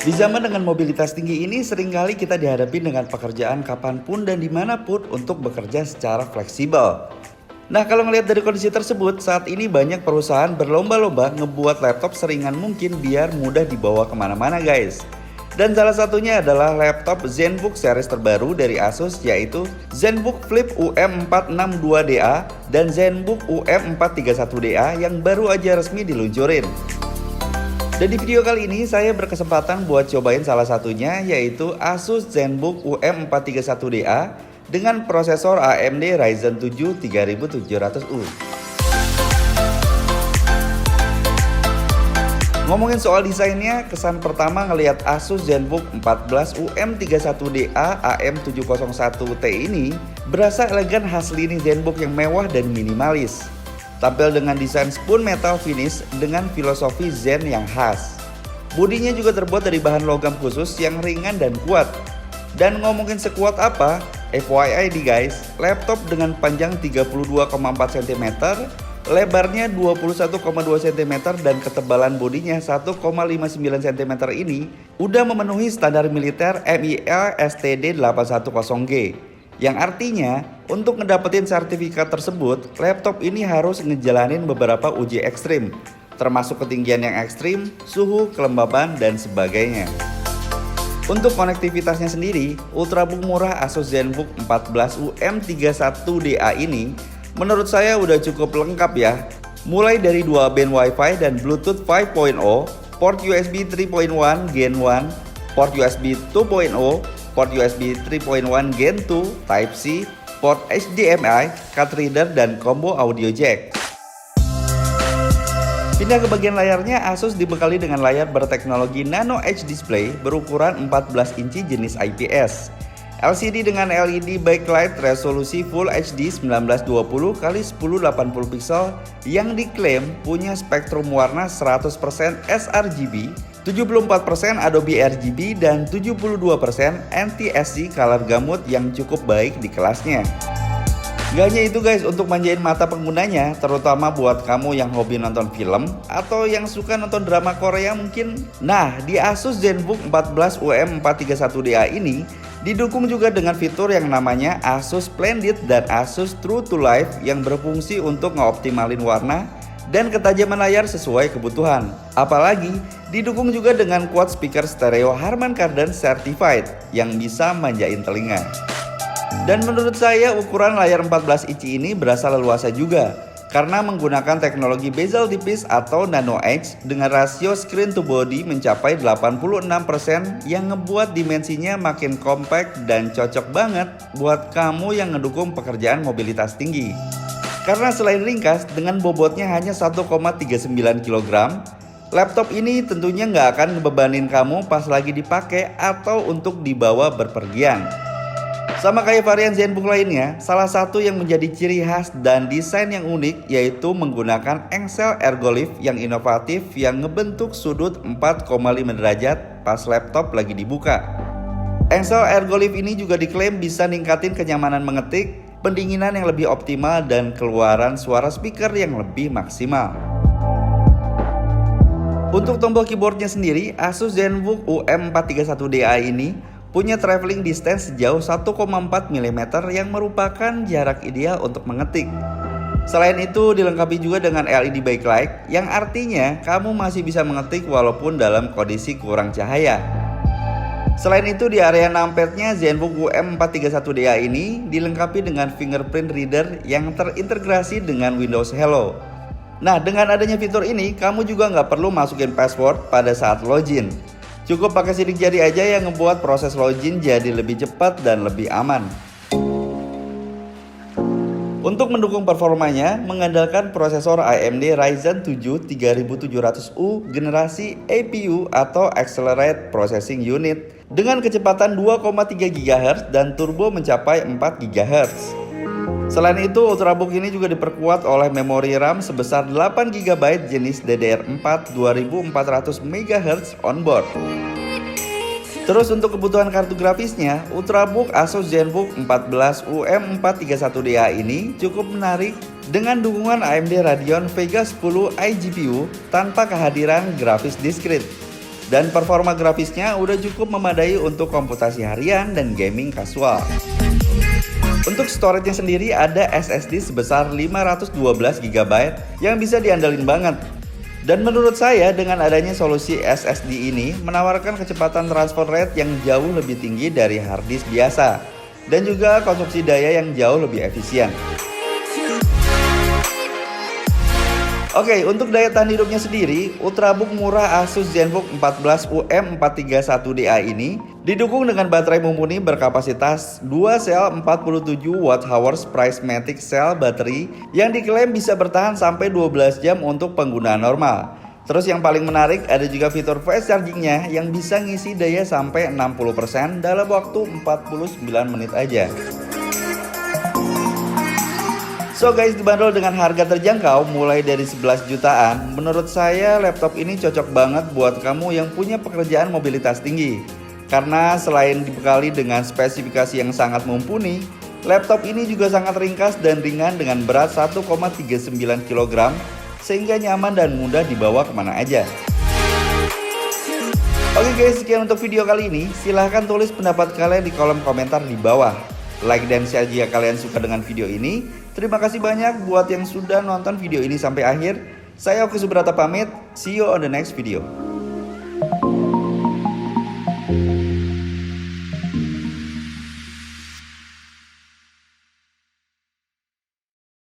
Di zaman dengan mobilitas tinggi ini, seringkali kita dihadapi dengan pekerjaan kapanpun dan dimanapun untuk bekerja secara fleksibel. Nah, kalau ngelihat dari kondisi tersebut, saat ini banyak perusahaan berlomba-lomba ngebuat laptop seringan mungkin biar mudah dibawa kemana-mana guys. Dan salah satunya adalah laptop ZenBook series terbaru dari Asus, yaitu ZenBook Flip UM462DA dan ZenBook UM431DA yang baru aja resmi diluncurin. Dan di video kali ini saya berkesempatan buat cobain salah satunya, yaitu Asus ZenBook UM431DA dengan prosesor AMD Ryzen 7 3700U. Ngomongin soal desainnya, kesan pertama ngelihat Asus ZenBook 14 UM31DA AM701T ini berasa elegan khas lini ZenBook yang mewah dan minimalis. Tampil dengan desain spoon metal finish dengan filosofi Zen yang khas. Bodinya juga terbuat dari bahan logam khusus yang ringan dan kuat. Dan ngomongin sekuat apa, FYI nih guys, laptop dengan panjang 32,4 cm, lebarnya 21,2 cm dan ketebalan bodinya 1,59 cm ini udah memenuhi standar militer MIL STD 810G. Yang artinya, untuk ngedapetin sertifikat tersebut, laptop ini harus ngejalanin beberapa uji ekstrim, termasuk ketinggian yang ekstrim, suhu, kelembaban, dan sebagainya. Untuk konektivitasnya sendiri, ultrabook murah Asus ZenBook 14 UM31DA ini menurut saya udah cukup lengkap ya. Mulai dari dual band Wi-Fi dan Bluetooth 5.0, port USB 3.1 Gen 1, port USB 2.0, port USB 3.1 Gen 2 Type-C, port HDMI, card reader, dan combo audio jack. Pindah ke bagian layarnya, Asus dibekali dengan layar berteknologi Nano Edge Display berukuran 14 inci jenis IPS. LCD dengan LED backlight resolusi Full HD 1920x1080 pixel yang diklaim punya spektrum warna 100% sRGB, 74% Adobe RGB, dan 72% NTSC color gamut yang cukup baik di kelasnya. Gak hanya itu guys, untuk manjain mata penggunanya, terutama buat kamu yang hobi nonton film atau yang suka nonton drama Korea mungkin. Nah, di Asus ZenBook 14 UM431DA ini didukung juga dengan fitur yang namanya Asus Splendid dan Asus True to Life yang berfungsi untuk ngeoptimalin warna dan ketajaman layar sesuai kebutuhan. Apalagi didukung juga dengan quad speaker stereo Harman Kardon Certified yang bisa manjain telinga. Dan menurut saya ukuran layar 14 inci ini berasa leluasa juga karena menggunakan teknologi bezel tipis atau Nano Edge dengan rasio screen to body mencapai 86% yang ngebuat dimensinya makin compact dan cocok banget buat kamu yang ngedukung pekerjaan mobilitas tinggi. Karena selain ringkas, dengan bobotnya hanya 1,39 kg, laptop ini tentunya nggak akan ngebebanin kamu pas lagi dipakai atau untuk dibawa berpergian. Sama kayak varian ZenBook lainnya, salah satu yang menjadi ciri khas dan desain yang unik yaitu menggunakan engsel ergolift yang inovatif yang ngebentuk sudut 4,5 derajat pas laptop lagi dibuka. Engsel ergolift ini juga diklaim bisa ningkatin kenyamanan mengetik, pendinginan yang lebih optimal, dan keluaran suara speaker yang lebih maksimal. Untuk tombol keyboardnya sendiri, Asus ZenBook UM431DA ini punya traveling distance sejauh 1,4 mm yang merupakan jarak ideal untuk mengetik. Selain itu dilengkapi juga dengan LED backlight yang artinya kamu masih bisa mengetik walaupun dalam kondisi kurang cahaya. Selain itu di area numpadnya ZenBook UM431DA ini dilengkapi dengan fingerprint reader yang terintegrasi dengan Windows Hello. Nah, dengan adanya fitur ini kamu juga nggak perlu masukin password pada saat login. Cukup pakai sidik jari aja yang ngebuat proses login jadi lebih cepat dan lebih aman. Untuk mendukung performanya, mengandalkan prosesor AMD Ryzen 7 3700U generasi APU atau Accelerated Processing Unit dengan kecepatan 2,3 GHz dan turbo mencapai 4 GHz. Selain itu, ultrabook ini juga diperkuat oleh memori RAM sebesar 8 GB jenis DDR4 2400 MHz onboard. Terus untuk kebutuhan kartu grafisnya, ultrabook Asus ZenBook 14 UM431DA ini cukup menarik dengan dukungan AMD Radeon Vega 10 iGPU tanpa kehadiran grafis diskrit. Dan performa grafisnya udah cukup memadai untuk komputasi harian dan gaming kasual. Untuk storage-nya sendiri ada SSD sebesar 512 GB yang bisa diandalin banget. Dan menurut saya dengan adanya solusi SSD ini menawarkan kecepatan transfer rate yang jauh lebih tinggi dari hard disk biasa dan juga konsumsi daya yang jauh lebih efisien. Oke, untuk daya tahan hidupnya sendiri, Ultrabook murah Asus ZenBook 14 UM431DA ini didukung dengan baterai mumpuni berkapasitas 2 sel 47 Wh Prismatic Cell Battery yang diklaim bisa bertahan sampai 12 jam untuk penggunaan normal. Terus yang paling menarik ada juga fitur fast chargingnya yang bisa ngisi daya sampai 60% dalam waktu 49 menit aja. So guys, dibanderol dengan harga terjangkau mulai dari 11 jutaan, menurut saya laptop ini cocok banget buat kamu yang punya pekerjaan mobilitas tinggi. Karena selain dibekali dengan spesifikasi yang sangat mumpuni, laptop ini juga sangat ringkas dan ringan dengan berat 1,39 kg, sehingga nyaman dan mudah dibawa kemana aja. Oke guys, sekian untuk video kali ini. Silahkan tulis pendapat kalian di kolom komentar di bawah. Like dan share jika kalian suka dengan video ini. Terima kasih banyak buat yang sudah nonton video ini sampai akhir. Saya Oki Subrata pamit. See you on the next video.